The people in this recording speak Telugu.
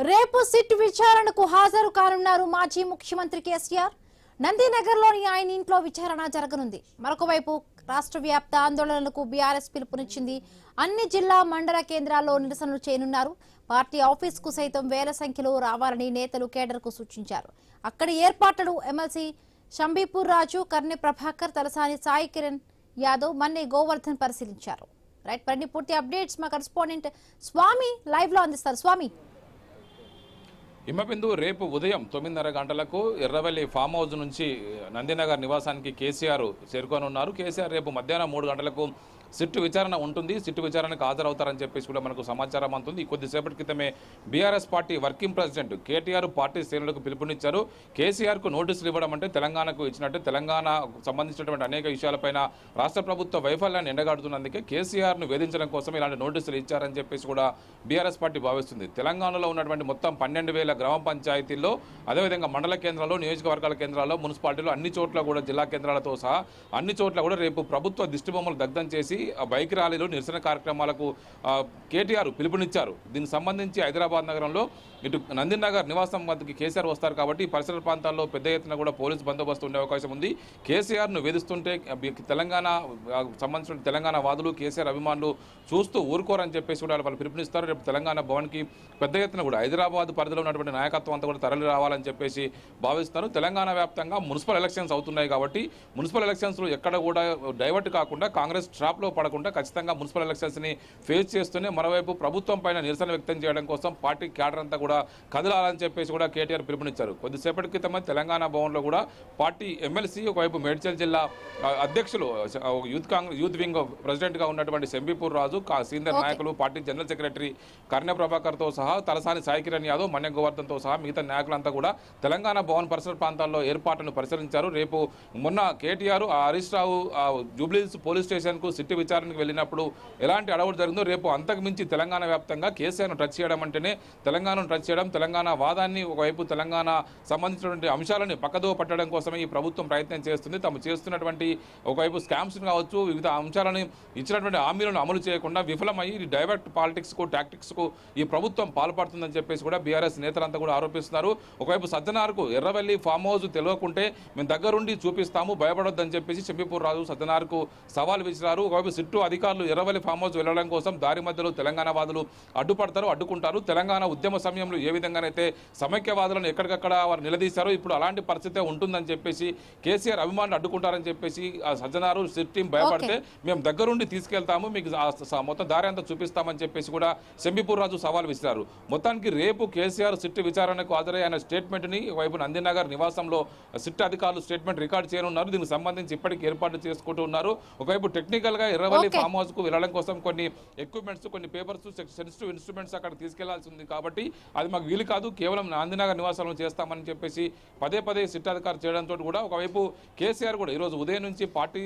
రేపు సిట్ విచారణకు హాజరు కానున్నారు మాజీ ముఖ్యమంత్రి కేసీఆర్. నందినగర్లోని ఆయన ఇంట్లో విచారణ జరగనుంది. మరొకవైపు రాష్ట్ర వ్యాప్త ఆందోళనలకు బీఆర్ఎస్ పిలుపునిచ్చింది. అన్ని జిల్లా మండల కేంద్రాల్లో నిరసనలు చేయనున్నారు. పార్టీ ఆఫీసుకు సైతం వేల సంఖ్యలో రావాలని నేతలు కేడర్కు సూచించారు. అక్కడి ఏర్పాట్లను ఎమ్మెల్సీ షంబీపూర్ రాజు, కర్నె ప్రభాకర్, తలసాని సాయి కిరణ్ యాదవ్, మన్నే గోవర్ధన్ పరిశీలించారు. రైట్, మరిన్ని పూర్తి అప్డేట్స్ మా కరెస్పాండెంట్ స్వామి లైవ్ లో అందిస్తారు. స్వామి, హిమబిందు రేపు ఉదయం 9:30 గంటలకు ఎర్రవెల్లి ఫామ్ హౌస్ నుంచి నందినగర్ నివాసానికి కేసీఆర్ చేరుకోనున్నారు. కేసీఆర్ రేపు మధ్యాహ్నం 3 గంటలకు సిట్టు విచారణ ఉంటుంది. సిట్టు విచారణకు హాజరవుతారని చెప్పేసి కూడా మనకు సమాచారం అందుతుంది. కొద్దిసేపటి క్రితమే BRS party working president KTR party శ్రేణులకు పిలుపునిచ్చారు. కేసీఆర్కు నోటీసులు ఇవ్వడం అంటే తెలంగాణకు ఇచ్చినట్టు. తెలంగాణ సంబంధించినటువంటి అనేక విషయాలపైన రాష్ట్ర ప్రభుత్వ వైఫల్యాన్ని ఎండగాడుతున్నందుకే కేసీఆర్ను వేధించడం కోసం ఇలాంటి నోటీసులు ఇచ్చారని చెప్పేసి కూడా బీఆర్ఎస్ పార్టీ భావిస్తుంది. తెలంగాణలో ఉన్నటువంటి మొత్తం 12,000 గ్రామ పంచాయతీల్లో, అదేవిధంగా మండల కేంద్రాల్లో, నియోజకవర్గాల కేంద్రాల్లో, మున్సిపాలిటీలో అన్ని చోట్ల కూడా, జిల్లా కేంద్రాలతో సహా అన్ని చోట్ల కూడా రేపు ప్రభుత్వ దిష్టిబొమ్మలు దగ్ధం చేసి బైక్ ర్యాలీలు, నిరసన కార్యక్రమాలకు కేటీఆర్ పిలుపునిచ్చారు. దీనికి సంబంధించి హైదరాబాద్ నగరంలో ఇటు నందినగర్ నివాసం వద్దకు కేసీఆర్ వస్తారు కాబట్టి పరిసర ప్రాంతాల్లో పెద్ద ఎత్తున కూడా పోలీసు బందోబస్తు ఉండే అవకాశం ఉంది. కేసీఆర్ను వేధిస్తుంటే తెలంగాణ సంబంధించిన తెలంగాణ వాదులు, కేసీఆర్ అభిమానులు చూస్తూ ఊరుకోరని చెప్పేసి కూడా వాళ్ళు పిలుపునిస్తారు. రేపు తెలంగాణ భవన్కి పెద్ద ఎత్తున కూడా హైదరాబాద్ పరిధిలో ఉన్నటువంటి నాయకత్వం అంతా కూడా తరలి రావాలని చెప్పేసి భావిస్తున్నారు. తెలంగాణ వ్యాప్తంగా మున్సిపల్ ఎలక్షన్స్ అవుతున్నాయి కాబట్టి మున్సిపల్ ఎలక్షన్స్లో ఎక్కడ కూడా డైవర్ట్ కాకుండా, కాంగ్రెస్ ట్రాప్లో పడకుండా ఖచ్చితంగా మున్సిపల్ ఎలక్షన్స్ని ఫేస్ చేస్తూనే మరోవైపు ప్రభుత్వం పైన నిరసన వ్యక్తం చేయడం కోసం పార్టీ క్యాడర్ అంతా కూడా కదలాలని చెప్పేసి కూడా కేటీఆర్ పిలుపునిచ్చారు. కొద్దిసేపటి క్రితమే తెలంగాణ భవన్లో కూడా పార్టీ ఎమ్మెల్సీ, ఒకవైపు మేడ్చల్ జిల్లా అధ్యక్షులు, యూత్ వింగ్ ప్రెసిడెంట్గా ఉన్నటువంటి షంబీపూర్ రాజు, సీనియర్ నాయకులు, పార్టీ జనరల్ సెక్రటరీ కర్నె ప్రభాకర్తో సహా, తలసాని సాయి కిరణ్ యాదవ్, మన్నే గోవర్ధన్తో సహా మిగతా నాయకులంతా కూడా తెలంగాణ భవన్ పరిసర ప్రాంతాల్లో ఏర్పాట్లను పరిశీలించారు. రేపు మొన్న కేటీఆర్ హరీష్ రావు జూబ్లీహిల్స్ పోలీస్ స్టేషన్కు సిట్టు విచారణకు వెళ్ళినప్పుడు ఎలాంటి అడవులు జరిగిందో రేపు అంతకు మించి తెలంగాణ వ్యాప్తంగా కేసీఆర్ను టచ్ చేయడం అంటేనే తెలంగాణను టచ్ చేయడం, తెలంగాణ వాదాన్ని, ఒకవైపు తెలంగాణ సంబంధించినటువంటి అంశాలను పక్కదో పట్టడం కోసమే ఈ ప్రభుత్వం ప్రయత్నం చేస్తుంది. తాము చేస్తున్నటువంటి ఒకవైపు స్కామ్స్ కావచ్చు, వివిధ అంశాలను ఇచ్చినటువంటి హామీలను అమలు చేయకుండా విఫలమయ్యి డైవర్ట్ పాలిటిక్స్కు, టాక్టిక్స్కు ఈ ప్రభుత్వం పాల్పడుతుందని చెప్పేసి కూడా బీఆర్ఎస్ నేతలంతా కూడా ఆరోపిస్తున్నారు. ఒకవైపు సజ్జనార్కు ఎర్రవెల్లి ఫామ్ హౌస్ తెలియకుంటే మేము దగ్గరుండి చూపిస్తాము, భయపడొద్దని చెప్పేసి షంబీపూర్ రాజు సజ్జనార్కు సవాల్ విసిరారు. ఒకవైపు సిట్టు అధికారులు ఎర్రవెల్లి ఫామ్ హౌస్ వెళ్లడం కోసం దారి మధ్యలో తెలంగాణ వాదులు అడ్డుకుంటారు. తెలంగాణ ఉద్యమ సమయంలో ఏ విధంగానైతే సమైక్యవాదులను ఎక్కడికక్కడ వారు నిలదీశారో ఇప్పుడు అలాంటి పరిస్థితే ఉంటుందని చెప్పేసి కేసీఆర్ అభిమానులు అడ్డుకుంటారని చెప్పేసి సజ్జనారు సిట్ టీం భయపడితే మేము దగ్గరుండి తీసుకెళ్తాము, మీకు మొత్తం దారి అంతా చూపిస్తామని చెప్పేసి కూడా షంబీపూర్ రాజు సవాల్ విసిరారు. మొత్తానికి రేపు కేసీఆర్ సిట్ విచారణకు హాజరయ్యే స్టేట్మెంట్ని వైపు నందినగర్ నివాసంలో సిట్ అధికారులు స్టేట్మెంట్ రికార్డు చేయనున్నారు. దీనికి సంబంధించి ఇప్పటికీ ఏర్పాట్లు చేసుకుంటూ ఉన్నారు. ఒకవైపు టెక్నికల్ గా ఎర్రవల్లి ఫామ్ హౌస్ కు వెళ్లడం కోసం కొన్ని ఎక్విప్మెంట్స్, కొన్ని పేపర్స్, సెన్సిటివ్ ఇన్స్ట్రుమెంట్స్ అక్కడ తీసుకెళ్లాల్సి ఉంది కాబట్టి అది మాకు వీలు కాదు, కేవలం నందినగర్ నివాసంలో చేస్తామని చెప్పేసి పదే సిట్ అధికారులు చేయడంతో కూడా ఒకవైపు కేసీఆర్ కూడా ఈ రోజు ఉదయం నుంచి పార్టీ